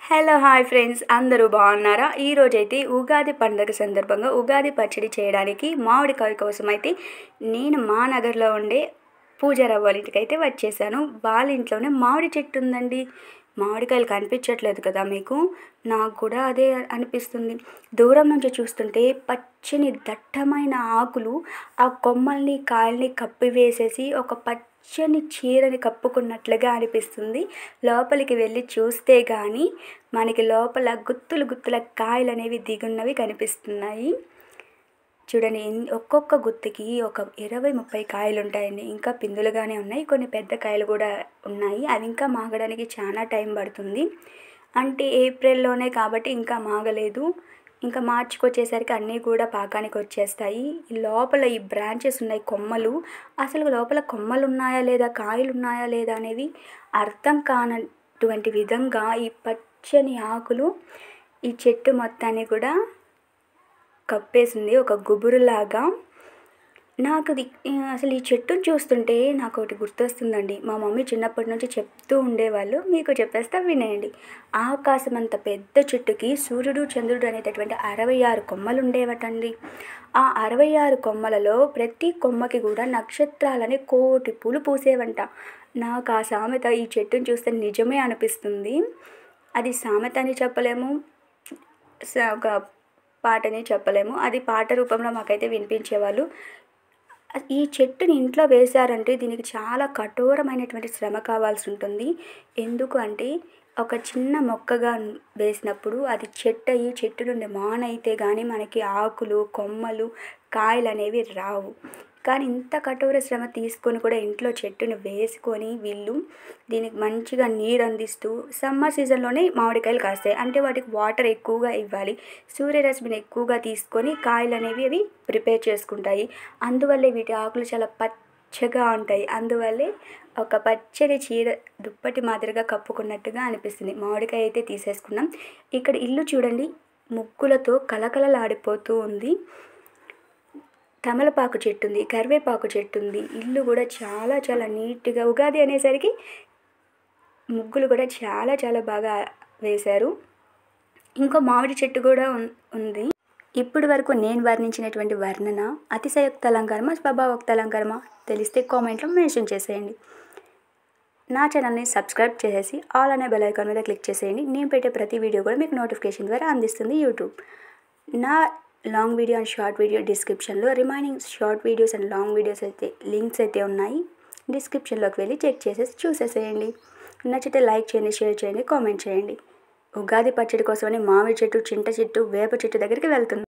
Hello hi friends, అందరూ బాగున్నారా? ఈరోజైతే ఉగాది పండుగ సందర్భంగా ఉగాది పచ్చడి చేయడానికి మామిడికాయ కోసం అయితే నేను మా నగర్లో ఉండే పూజారావు వాళ్ళ ఇంటికి అయితే వచ్చేసాను. వాళ్ళ ఇంట్లోనే మామిడి చెట్టు ఉందండి. మామిడికాయలు కనిపించట్లేదు కదా మీకు? నాకు కూడా అదే అనిపిస్తుంది. దూరం నుంచి చూస్తుంటే పచ్చని దట్టమైన ఆకులు ఆ కొమ్మల్ని కాయల్ని కప్పివేసేసి ఒక పచ్చని చీరని కప్పుకున్నట్లుగా అనిపిస్తుంది. లోపలికి వెళ్ళి చూస్తే కానీ మనకి లోపల గుత్తులు గుత్తుల కాయలు అనేవి దిగున్నవి కనిపిస్తున్నాయి. చూడండి, ఒక్కొక్క గుత్తికి ఒక 20-30 కాయలు ఉంటాయండి. ఇంకా పిందులుగానే ఉన్నాయి, కొన్ని పెద్ద కాయలు కూడా ఉన్నాయి. అవి ఇంకా మాగడానికి చాలా టైం పడుతుంది. అంటే ఏప్రిల్లోనే కాబట్టి ఇంకా మాగలేదు. ఇంకా మార్చికి వచ్చేసరికి అన్నీ కూడా పాకానికి వచ్చేస్తాయి. ఈ లోపల ఈ బ్రాంచెస్ ఉన్నాయి, కొమ్మలు. అసలు లోపల కొమ్మలు ఉన్నాయా లేదా, కాయలు ఉన్నాయా లేదా అనేవి అర్థం కానటువంటి విధంగా ఈ పచ్చని ఆకులు ఈ చెట్టు మొత్తాన్ని కూడా కప్పేసింది, ఒక గుబురులాగా. నాకు అసలు ఈ చెట్టును చూస్తుంటే నాకు ఒకటి గుర్తొస్తుందండి. మా మమ్మీ చిన్నప్పటి నుంచి చెప్తూ ఉండేవాళ్ళు, మీకు చెప్పేస్తా వినేయండి. ఆకాశం అంత పెద్ద చెట్టుకి సూర్యుడు చంద్రుడు అనేటటువంటి 66 కొమ్మలు ఉండేవటండి. ఆ 66 కొమ్మలలో ప్రతి కొమ్మకి కూడా నక్షత్రాలని కోటి పూలు పూసేవంట. నాకు ఆ సామెత ఈ చెట్టును చూస్తే నిజమే అనిపిస్తుంది. అది సామెత అని చెప్పలేము, ఒక పాటని చెప్పలేము. అది పాట రూపంలో మాకైతే వినిపించేవాళ్ళు. ఈ చెట్టుని ఇంట్లో వేశారంటే దీనికి చాలా కఠోరమైనటువంటి శ్రమ కావాల్సి ఉంటుంది. ఎందుకు అంటే ఒక చిన్న మొక్కగా వేసినప్పుడు అది చెట్టు అయ్యి చెట్టు నుండి మానైతే కానీ మనకి ఆకులు, కొమ్మలు, కాయలు అనేవి రావు. కానీ ఇంత కఠోర శ్రమ తీసుకొని కూడా ఇంట్లో చెట్టును వేసుకొని వీళ్ళు దీనికి మంచిగా నీరు అందిస్తూ, సమ్మర్ సీజన్లోనే మామిడికాయలు కాస్తాయి అంటే వాటికి వాటర్ ఎక్కువగా ఇవ్వాలి, సూర్యరశ్మిని ఎక్కువగా తీసుకొని కాయలు అనేవి అవి ప్రిపేర్ చేసుకుంటాయి. అందువల్లే వీటి ఆకులు చాలా పచ్చగా ఉంటాయి. అందువల్లే ఒక పచ్చని చీర దుప్పటి మాదిరిగా కప్పుకున్నట్టుగా అనిపిస్తుంది. మామిడికాయ అయితే తీసేసుకున్నాం. ఇక్కడ ఇల్లు చూడండి, ముగ్గులతో కలకలలాడిపోతూ ఉంది. తమలపాకు చెట్టు ఉంది, కరివేపాకు చెట్టు ఉంది. ఇల్లు కూడా చాలా చాలా నీట్గా, ఉగాది అనేసరికి ముగ్గులు కూడా చాలా చాలా బాగా వేశారు. ఇంకో మామిడి చెట్టు కూడా ఉంది. ఇప్పటి వరకు నేను వర్ణించినటువంటి వర్ణన అతిశయోక్త అలంకారమా, స్వభావోక్త అలంకారమా తెలిస్తే కామెంట్లో మెన్షన్ చేసేయండి. నా ఛానల్ని సబ్స్క్రైబ్ చేసేసి ఆల్ అనే బెల్ ఐకాన్ మీద క్లిక్ చేసేయండి. నేను పెట్టే ప్రతి వీడియో కూడా మీకు నోటిఫికేషన్ ద్వారా అందిస్తుంది యూట్యూబ్. నా long video and short video డిస్క్రిప్షన్లో remaining short videos and long videos అయితే లింక్స్ అయితే ఉన్నాయి. డిస్క్రిప్షన్లోకి వెళ్ళి చెక్ చేసేసి చూసేసేయండి. నచ్చితే లైక్ చేయండి, షేర్ చేయండి, కామెంట్ చేయండి. ఉగాది పచ్చడి కోసమని మామిడి చెట్టు, చింత చెట్టు, వేప చెట్టు దగ్గరికి వెళ్తున్నాను.